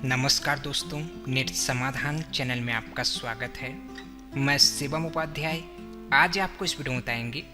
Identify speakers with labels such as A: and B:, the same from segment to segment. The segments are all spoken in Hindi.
A: नमस्कार दोस्तों, नेट समाधान चैनल में आपका स्वागत है। मैं शिवम उपाध्याय। आज आपको इस वीडियो में बताएंगे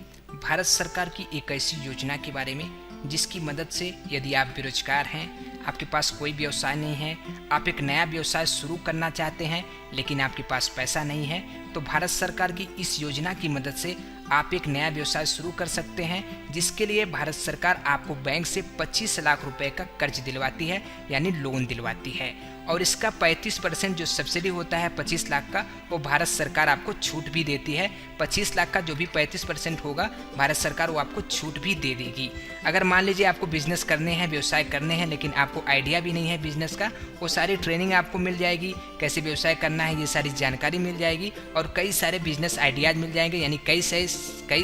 A: भारत सरकार की एक ऐसी योजना के बारे में जिसकी मदद से यदि आप बेरोजगार हैं, आपके पास कोई व्यवसाय नहीं है, आप एक नया व्यवसाय शुरू करना चाहते हैं लेकिन आपके पास पैसा नहीं है, तो भारत सरकार की इस योजना की मदद से आप एक नया व्यवसाय शुरू कर सकते हैं, जिसके लिए भारत सरकार आपको बैंक से 25 लाख रुपए का कर्ज दिलवाती है, यानी लोन दिलवाती है। और इसका 35% जो सब्सिडी होता है 25 लाख का, वो भारत सरकार आपको छूट भी देती है। 25 लाख का जो भी 35% होगा, भारत सरकार वो आपको छूट भी दे देगी। अगर मान लीजिए आपको बिजनेस करने हैं, व्यवसाय करने हैं, लेकिन आपको आइडिया भी नहीं है बिजनेस का, वो सारी ट्रेनिंग आपको मिल जाएगी। कैसे व्यवसाय करना है ये सारी जानकारी मिल जाएगी और कई सारे बिजनेस आइडियाज मिल जाएंगे, यानी कई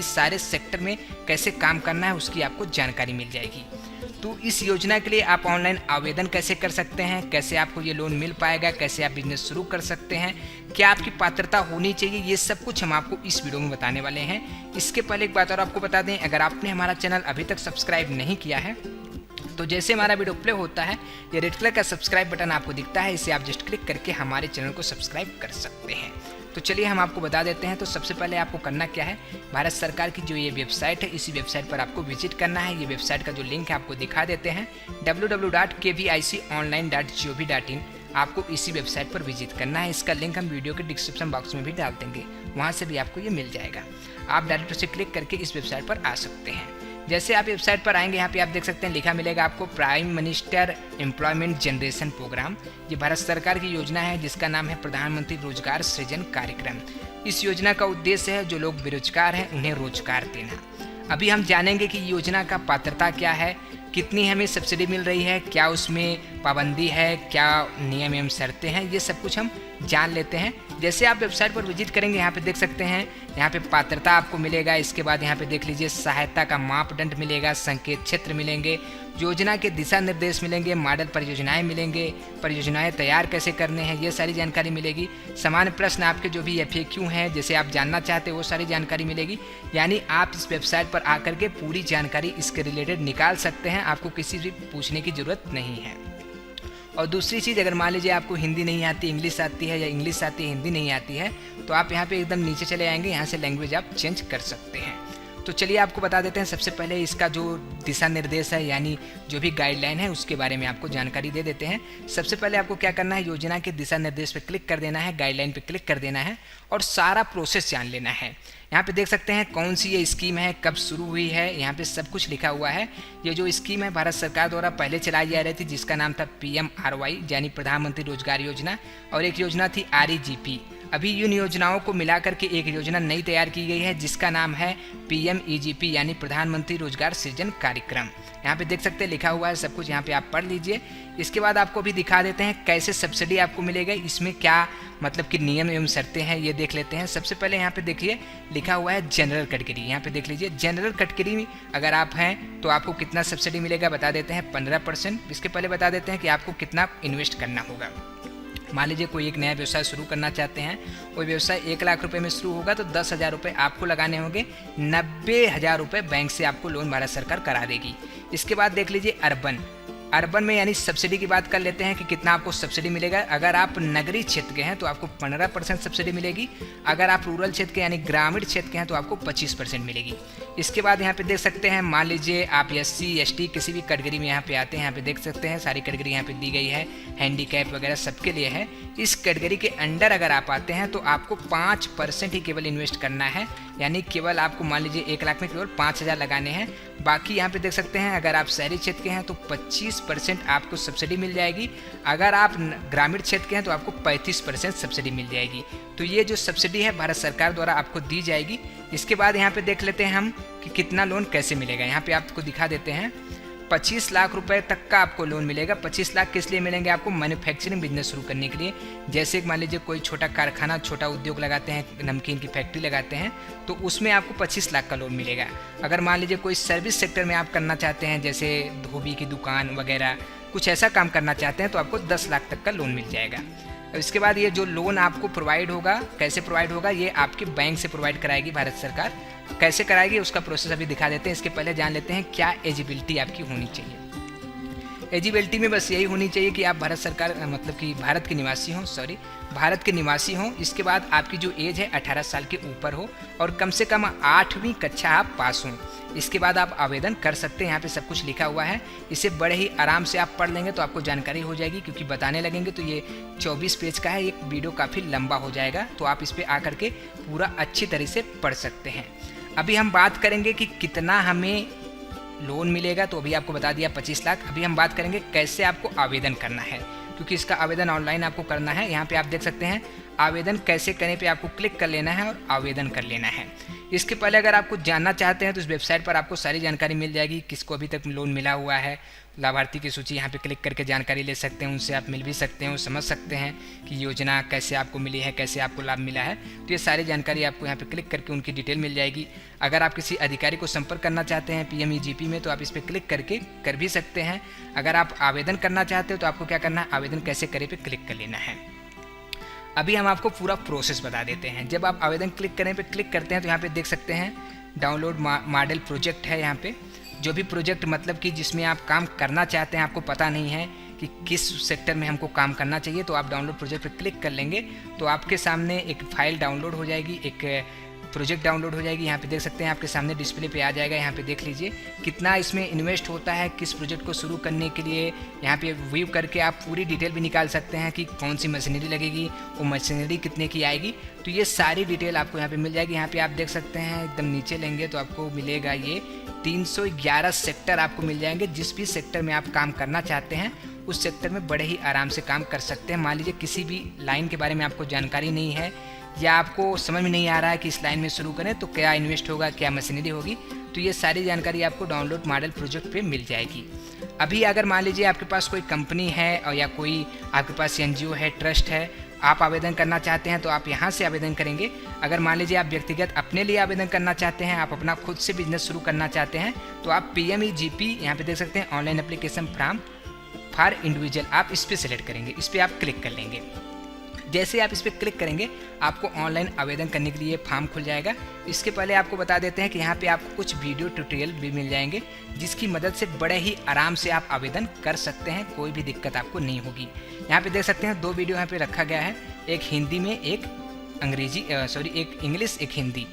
A: सारे सेक्टर में कैसे काम करना है उसकी आपको जानकारी मिल जाएगी। तो इस योजना के लिए आप ऑनलाइन आवेदन कैसे कर सकते हैं, कैसे आपको ये लोन मिल पाएगा, कैसे आप बिजनेस शुरू कर सकते हैं, क्या आपकी पात्रता होनी चाहिए, ये सब कुछ हम आपको इस वीडियो में बताने वाले हैं। इसके पहले एक बात और आपको बता दें, अगर आपने हमारा चैनल अभी तक सब्सक्राइब नहीं किया है तो जैसे हमारा वीडियो प्ले होता है, ये रेड कलर का सब्सक्राइब बटन आपको दिखता है, इसे आप जस्ट क्लिक करके हमारे चैनल को सब्सक्राइब कर सकते हैं। तो चलिए हम आपको बता देते हैं। तो सबसे पहले आपको करना क्या है, भारत सरकार की जो ये वेबसाइट है, इसी वेबसाइट पर आपको विजिट करना है। ये वेबसाइट का जो लिंक है आपको दिखा देते हैं, www.kviconline.gov.in। आपको इसी वेबसाइट पर विजिट करना है। इसका लिंक हम वीडियो के डिस्क्रिप्शन बॉक्स में भी डाल देंगे, वहाँ से भी आपको ये मिल जाएगा। आप डायरेक्ट उसे क्लिक करके इस वेबसाइट पर आ सकते हैं। जैसे आप वेबसाइट पर आएंगे, यहाँ पे आप देख सकते हैं लिखा मिलेगा आपको prime minister employment generation programme. ये भारत सरकार की योजना है जिसका नाम है प्रधानमंत्री रोजगार सृजन कार्यक्रम। इस योजना का उद्देश्य है जो लोग बेरोजगार हैं उन्हें रोजगार देना। अभी हम जानेंगे कि योजना का पात्रता क्या है, कितनी हमें सब्सिडी मिल रही है, क्या उसमें पाबंदी है, क्या नियम एवं शर्तें हैं, ये सब कुछ हम जान लेते हैं। जैसे आप वेबसाइट पर विजिट करेंगे, यहाँ पे देख सकते हैं, यहाँ पे पात्रता आपको मिलेगा। इसके बाद यहाँ पे देख लीजिए सहायता का मापदंड मिलेगा, संकेत क्षेत्र मिलेंगे, योजना के दिशा निर्देश मिलेंगे, मॉडल परियोजनाएं मिलेंगे, परियोजनाएं तैयार कैसे करने हैं, ये सारी जानकारी मिलेगी। सामान्य प्रश्न आपके जो भी FAQ हैं, जैसे आप जानना चाहते हैं वो सारी जानकारी मिलेगी। यानी आप इस वेबसाइट पर आकर के पूरी जानकारी इसके रिलेटेड निकाल सकते हैं, आपको किसी भी पूछने की ज़रूरत नहीं है। और दूसरी चीज़, अगर मान लीजिए आपको हिंदी नहीं आती, इंग्लिश आती है, या इंग्लिश आती है हिंदी नहीं आती है, तो आप यहाँ पे एकदम नीचे चले आएंगे, यहाँ से लैंग्वेज आप चेंज कर सकते हैं। तो चलिए आपको बता देते हैं। सबसे पहले इसका जो दिशा निर्देश है, यानी जो भी गाइडलाइन है, उसके बारे में आपको जानकारी दे देते हैं। सबसे पहले आपको क्या करना है, योजना के दिशा निर्देश पर क्लिक कर देना है, गाइडलाइन पर क्लिक कर देना है और सारा प्रोसेस जान लेना है। यहाँ पे देख सकते हैं कौन सी ये स्कीम है, कब शुरू हुई है, यहाँ पे सब कुछ लिखा हुआ है। ये जो स्कीम है भारत सरकार द्वारा पहले चलाई जा रही थी, जिसका नाम था PMRY यानी प्रधानमंत्री रोजगार योजना, और एक योजना थी REGP। अभी इन योजनाओं को मिलाकर के एक योजना नई तैयार की गई है जिसका नाम है PMEGP यानी प्रधानमंत्री रोजगार सृजन कार्यक्रम। यहाँ पे देख सकते हैं लिखा हुआ है सब कुछ, यहाँ पे आप पढ़ लीजिए। इसके बाद आपको भी दिखा देते हैं कैसे सब्सिडी आपको मिलेगा, इसमें क्या मतलब कि नियम एवं शर्तें हैं, ये देख लेते हैं। सबसे पहले यहाँ पे देखिए लिखा हुआ है जनरल कैटेगरी। यहाँ पे देख लीजिए जनरल कैटेगरी में अगर आप हैं तो आपको कितना सब्सिडी मिलेगा, बता देते हैं 15%। इसके पहले बता देते हैं कि आपको कितना इन्वेस्ट करना होगा। मान लीजिए कोई एक नया व्यवसाय शुरू करना चाहते हैं, वो व्यवसाय 1 लाख रुपए में शुरू होगा तो 10,000 रुपये आपको लगाने होंगे, 90,000 रुपये बैंक से आपको लोन भारत सरकार करा देगी। इसके बाद देख लीजिए अर्बन में यानी सब्सिडी की बात कर लेते हैं कि कितना आपको सब्सिडी मिलेगा। अगर आप नगरीय क्षेत्र के हैं तो आपको 15% सब्सिडी मिलेगी। अगर आप रूरल क्षेत्र के यानी ग्रामीण क्षेत्र के हैं तो आपको 25% मिलेगी। इसके बाद यहाँ पे देख सकते हैं, मान लीजिए आप SC ST किसी भी कैटेगरी में यहाँ पे आते हैं, यहाँ पे देख सकते हैं सारी कैटेगरी यहाँ पे दी गई है, हैंडीकैप वगैरह सबके लिए है। इस कैटेगरी के अंडर अगर आप आते हैं तो आपको 5% ही केवल इन्वेस्ट करना है, यानी केवल आपको मान लीजिए 1 लाख में केवल 5,000 लगाने हैं। बाकी यहाँ पे देख सकते हैं अगर आप शहरी क्षेत्र के हैं तो 25% आपको सब्सिडी मिल जाएगी। अगर आप ग्रामीण क्षेत्र के हैं तो आपको 35% सब्सिडी मिल जाएगी। तो ये जो सब्सिडी है भारत सरकार द्वारा आपको दी जाएगी। इसके बाद यहाँ पे देख लेते हैं हम कि कितना लोन कैसे मिलेगा। यहाँ पे आपको दिखा देते हैं 25 लाख रुपए तक का आपको लोन मिलेगा। 25 लाख किस लिए मिलेंगे आपको, मैन्युफैक्चरिंग बिजनेस शुरू करने के लिए। जैसे मान लीजिए कोई छोटा कारखाना, छोटा उद्योग लगाते हैं, नमकीन की फैक्ट्री लगाते हैं, तो उसमें आपको 25 लाख का लोन मिलेगा। अगर मान लीजिए कोई सर्विस सेक्टर में आप करना चाहते हैं, जैसे धोबी की दुकान वगैरह कुछ ऐसा काम करना चाहते हैं, तो आपको 10 लाख तक का लोन मिल जाएगा। इसके बाद ये जो लोन आपको प्रोवाइड होगा, कैसे प्रोवाइड होगा, ये आपके बैंक से प्रोवाइड कराएगी भारत सरकार। कैसे कराएगी उसका प्रोसेस अभी दिखा देते हैं। इसके पहले जान लेते हैं क्या एलिजिबिलिटी आपकी होनी चाहिए। एलिजिबिलिटी में बस यही होनी चाहिए कि आप भारत सरकार मतलब कि भारत के निवासी हों। इसके बाद आपकी जो एज है 18 साल के ऊपर हो और कम से कम 8वीं कक्षा आप पास हों। इसके बाद आप आवेदन कर सकते हैं। यहाँ पे सब कुछ लिखा हुआ है, इसे बड़े ही आराम से आप पढ़ लेंगे तो आपको जानकारी हो जाएगी, क्योंकि बताने लगेंगे तो ये 24 पेज का है, एक वीडियो काफ़ी लंबा हो जाएगा, तो आप इस पर आकर के पूरा अच्छी तरह से पढ़ सकते हैं। अभी हम बात करेंगे कि कितना हमें लोन मिलेगा, तो अभी आपको बता दिया 25 लाख। अभी हम बात करेंगे कैसे आपको आवेदन करना है, क्योंकि इसका आवेदन ऑनलाइन आपको करना है। यहाँ पे आप देख सकते हैं आवेदन कैसे करने पे आपको क्लिक कर लेना है और आवेदन कर लेना है। इसके पहले अगर आप कुछ जानना चाहते हैं तो इस वेबसाइट पर आपको सारी जानकारी मिल जाएगी, किसको अभी तक लोन मिला हुआ है, लाभार्थी की सूची यहाँ पे क्लिक करके जानकारी ले सकते हैं, उनसे आप मिल भी सकते हैं और समझ सकते हैं कि योजना कैसे आपको मिली है, कैसे आपको लाभ मिला है। तो ये सारी जानकारी आपको यहाँ पे क्लिक करके उनकी डिटेल मिल जाएगी। अगर आप किसी अधिकारी को संपर्क करना चाहते हैं PMEGP में, तो आप इस पर क्लिक करके कर भी सकते हैं। अगर आप आवेदन करना चाहते हो तो आपको क्या करना है, आवेदन कैसे करें पे क्लिक कर लेना है। अभी हम आपको पूरा प्रोसेस बता देते हैं। जब आप आवेदन क्लिक करने पे क्लिक करते हैं तो यहाँ पे देख सकते हैं डाउनलोड मॉडल प्रोजेक्ट है। यहाँ पे जो भी प्रोजेक्ट मतलब कि जिसमें आप काम करना चाहते हैं, आपको पता नहीं है कि किस सेक्टर में हमको काम करना चाहिए, तो आप डाउनलोड प्रोजेक्ट पे क्लिक कर लेंगे तो आपके सामने एक फाइल डाउनलोड हो जाएगी, एक प्रोजेक्ट डाउनलोड हो जाएगी। यहाँ पे देख सकते हैं आपके सामने डिस्प्ले पे आ जाएगा। यहाँ पे देख लीजिए कितना इसमें इन्वेस्ट होता है किस प्रोजेक्ट को शुरू करने के लिए। यहाँ पे व्यू करके आप पूरी डिटेल भी निकाल सकते हैं कि कौन सी मशीनरी लगेगी, वो मशीनरी कितने की आएगी, तो ये सारी डिटेल आपको यहाँ पे मिल जाएगी। यहाँ पे आप देख सकते हैं एकदम नीचे लेंगे तो आपको मिलेगा ये 311 सेक्टर आपको मिल जाएंगे। जिस भी सेक्टर में आप काम करना चाहते हैं उस सेक्टर में बड़े ही आराम से काम कर सकते हैं। मान लीजिए किसी भी लाइन के बारे में आपको जानकारी नहीं है या आपको समझ में नहीं आ रहा है कि इस लाइन में शुरू करें तो क्या इन्वेस्ट होगा, क्या मशीनरी होगी, तो ये सारी जानकारी आपको डाउनलोड मॉडल प्रोजेक्ट पे मिल जाएगी। अभी अगर मान लीजिए आपके पास कोई कंपनी है और या कोई आपके पास NGO है, ट्रस्ट है, आप आवेदन करना चाहते हैं तो आप यहाँ से आवेदन करेंगे। अगर मान लीजिए आप व्यक्तिगत अपने लिए आवेदन करना चाहते हैं, आप अपना खुद से बिजनेस शुरू करना चाहते हैं, तो आप PMEGP यहाँ पे देख सकते हैं ऑनलाइन एप्लीकेशन फॉर इंडिविजुअल, आप इस पर सेलेक्ट करेंगे, इस पर आप क्लिक कर लेंगे। जैसे आप इस पर क्लिक करेंगे आपको ऑनलाइन आवेदन करने के लिए फॉर्म खुल जाएगा। इसके पहले आपको बता देते हैं कि यहाँ पे आपको कुछ वीडियो ट्यूटोरियल भी मिल जाएंगे जिसकी मदद से बड़े ही आराम से आप आवेदन कर सकते हैं, कोई भी दिक्कत आपको नहीं होगी। यहाँ पे देख सकते हैं 2 वीडियो यहाँ पे रखा गया है, एक हिंदी में, एक एक इंग्लिश, एक हिंदी।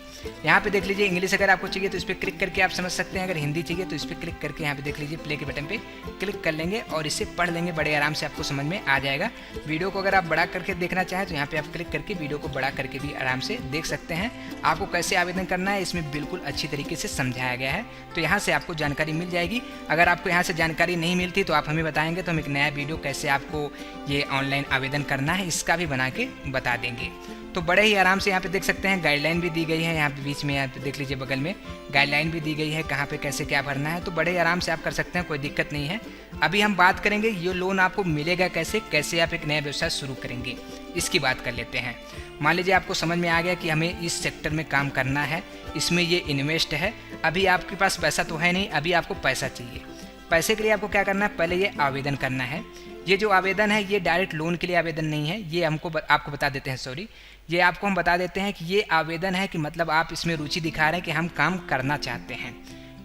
A: यहाँ पे देख लीजिए इंग्लिश अगर आपको चाहिए तो इस पर क्लिक करके आप समझ सकते हैं, अगर हिंदी चाहिए तो इस पर क्लिक करके यहाँ पे देख लीजिए प्ले के बटन पे क्लिक कर लेंगे और इसे पढ़ लेंगे, बड़े आराम से आपको समझ में आ जाएगा। वीडियो को अगर आप बड़ा करके देखना चाहें तो यहाँ पे आप क्लिक करके वीडियो को बड़ा करके भी आराम से देख सकते हैं। आपको कैसे आवेदन करना है इसमें बिल्कुल अच्छी तरीके से समझाया गया है, तो यहाँ से आपको जानकारी मिल जाएगी। अगर आपको यहाँ से जानकारी नहीं मिलती तो आप हमें बताएंगे तो हम एक नया वीडियो कैसे आपको ये ऑनलाइन आवेदन करना है इसका भी बना के बता देंगे। तो बड़े ही आराम से यहाँ पे देख सकते हैं गाइडलाइन भी दी गई है, यहाँ पे बीच में यहाँ पे देख लीजिए बगल में गाइडलाइन भी दी गई है कहाँ पे कैसे क्या भरना है, तो बड़े आराम से आप कर सकते हैं, कोई दिक्कत नहीं है। अभी हम बात करेंगे ये लोन आपको मिलेगा कैसे, कैसे आप एक नया व्यवसाय शुरू करेंगे, इसकी बात कर लेते हैं। मान लीजिए आपको समझ में आ गया कि हमें इस सेक्टर में काम करना है, इसमें ये इन्वेस्ट है। अभी आपके पास पैसा तो है नहीं, अभी आपको पैसा चाहिए। पैसे के लिए आपको क्या करना है, पहले ये आवेदन करना है। ये जो आवेदन है ये डायरेक्ट लोन के लिए आवेदन नहीं है, ये आपको बता देते हैं, ये आपको हम बता देते हैं कि ये आवेदन है कि मतलब आप इसमें रुचि दिखा रहे हैं कि हम काम करना चाहते हैं।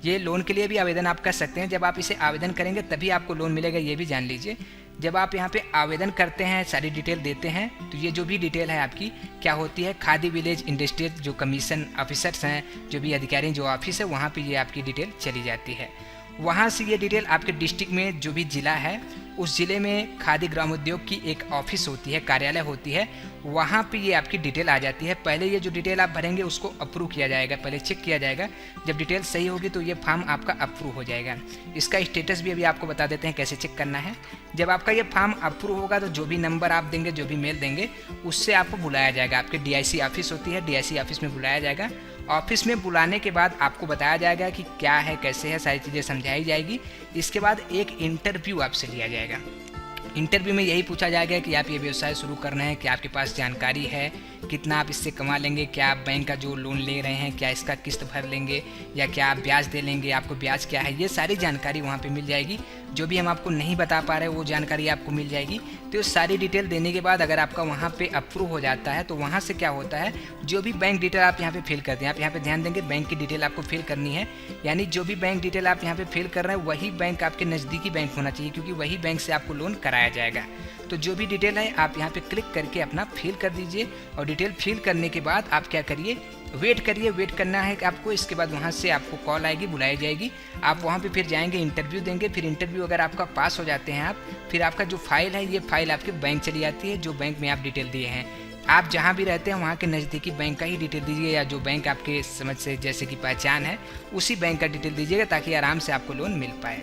A: ये लोन के लिए भी आवेदन आप कर सकते हैं, जब आप इसे आवेदन करेंगे तभी आपको लोन मिलेगा, ये भी जान लीजिए। जब आप यहाँ पे आवेदन करते हैं, सारी डिटेल देते हैं, तो ये जो भी डिटेल है आपकी क्या होती है, खादी विलेज इंडस्ट्रियल जो कमीशन ऑफिसर्स हैं, जो भी अधिकारी जो ऑफिस है, वहाँ पे ये आपकी डिटेल चली जाती है। वहाँ से ये डिटेल आपके डिस्ट्रिक्ट में जो भी ज़िला है उस ज़िले में खादी ग्रामोद्योग की एक ऑफिस होती है, कार्यालय होती है, वहाँ पे ये आपकी डिटेल आ जाती है। पहले ये जो डिटेल आप भरेंगे उसको अप्रूव किया जाएगा, पहले चेक किया जाएगा, जब डिटेल सही होगी तो ये फॉर्म आपका अप्रूव हो जाएगा। इसका स्टेटस भी अभी आपको बता देते हैं कैसे चेक करना है। जब आपका ये फॉर्म अप्रूव होगा तो जो भी नंबर आप देंगे, जो भी मेल देंगे, उससे आपको बुलाया जाएगा। आपके DIC ऑफिस होती है, DIC ऑफिस में बुलाया जाएगा। ऑफिस में बुलाने के बाद आपको बताया जाएगा कि क्या है, कैसे है, सारी चीज़ें समझाई जाएगी। इसके बाद एक इंटरव्यू आपसे लिया जाएगा। इंटरव्यू में यही पूछा जाएगा कि आप ये व्यवसाय शुरू कर रहे हैं, क्या आपके पास जानकारी है, कितना आप इससे कमा लेंगे, क्या आप बैंक का जो लोन ले रहे हैं क्या इसका किस्त भर लेंगे या क्या आप ब्याज दे लेंगे, आपको ब्याज क्या है, ये सारी जानकारी वहाँ पे मिल जाएगी। जो भी हम आपको नहीं बता पा रहे वो जानकारी आपको मिल जाएगी। तो ये सारी डिटेल देने के बाद अगर आपका वहाँ पे अप्रूव हो जाता है तो वहाँ से क्या होता है, जो भी बैंक डिटेल आप यहाँ पे फिल करते हैं, आप यहाँ पे ध्यान देंगे बैंक की डिटेल आपको फिल करनी है, यानी जो भी बैंक डिटेल आप यहाँ पे फिल कर रहे हैं वही बैंक आपके नज़दीकी बैंक होना चाहिए, क्योंकि वही बैंक से आपको लोन कराया जाएगा। तो जो भी डिटेल है आप यहाँ पे क्लिक करके अपना फिल कर दीजिए और डिटेल फिल करने के बाद आप क्या करिए, वेट करिए। वेट करना है कि आपको, इसके बाद वहाँ से आपको कॉल आएगी, बुलाई जाएगी, आप वहाँ पे फिर जाएंगे, इंटरव्यू देंगे। फिर इंटरव्यू अगर आपका पास हो जाते हैं आप, फिर आपका जो फाइल है ये फाइल आपके बैंक चली जाती है, जो बैंक में आप डिटेल दिए हैं। आप जहाँ भी रहते हैं वहाँ के नज़दीकी बैंक का ही डिटेल दीजिए, या जो बैंक आपके समझ से जैसे कि पहचान है उसी बैंक का डिटेल दीजिएगा, ताकि आराम से आपको लोन मिल पाए।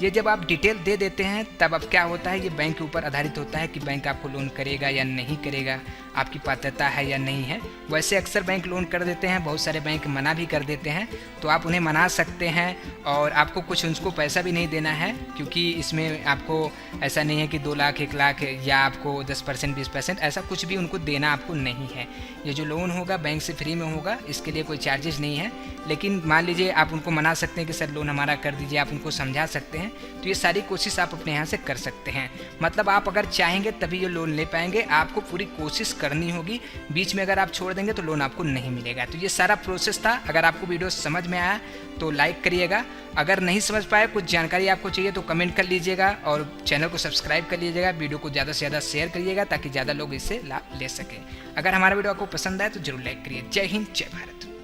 A: ये जब आप डिटेल दे देते हैं तब अब क्या होता है, ये बैंक के ऊपर आधारित होता है कि बैंक आपको लोन करेगा या नहीं करेगा, आपकी पात्रता है या नहीं है। वैसे अक्सर बैंक लोन कर देते हैं, बहुत सारे बैंक मना भी कर देते हैं, तो आप उन्हें मना सकते हैं और आपको कुछ उनको पैसा भी नहीं देना है, क्योंकि इसमें आपको ऐसा नहीं है कि 2 लाख 1 लाख या आपको 10% 20% ऐसा कुछ भी उनको देना आपको नहीं है। ये जो लोन होगा बैंक से फ्री में होगा, इसके लिए कोई चार्जेस नहीं है। लेकिन मान लीजिए आप उनको मना सकते हैं कि सर लोन हमारा कर दीजिए, आप उनको समझा सकते हैं। तो ये सारी कोशिश आप अपने यहाँ से कर सकते हैं। मतलब आप अगर चाहेंगे तभी ये लोन ले पाएंगे, आपको पूरी कोशिश करनी होगी। बीच में अगर आप छोड़ देंगे तो लोन आपको नहीं मिलेगा। तो ये सारा प्रोसेस था। अगर आपको वीडियो समझ में आया तो लाइक करिएगा, अगर नहीं समझ पाए, कुछ जानकारी आपको चाहिए तो कमेंट कर लीजिएगा और चैनल को सब्सक्राइब कर लीजिएगा। वीडियो को ज़्यादा से ज़्यादा शेयर करिएगा ताकि ज़्यादा लोग इससे लाभ ले सकें। अगर हमारा वीडियो आपको पसंद आए तो जरूर लाइक करिए। जय हिंद, जय भारत।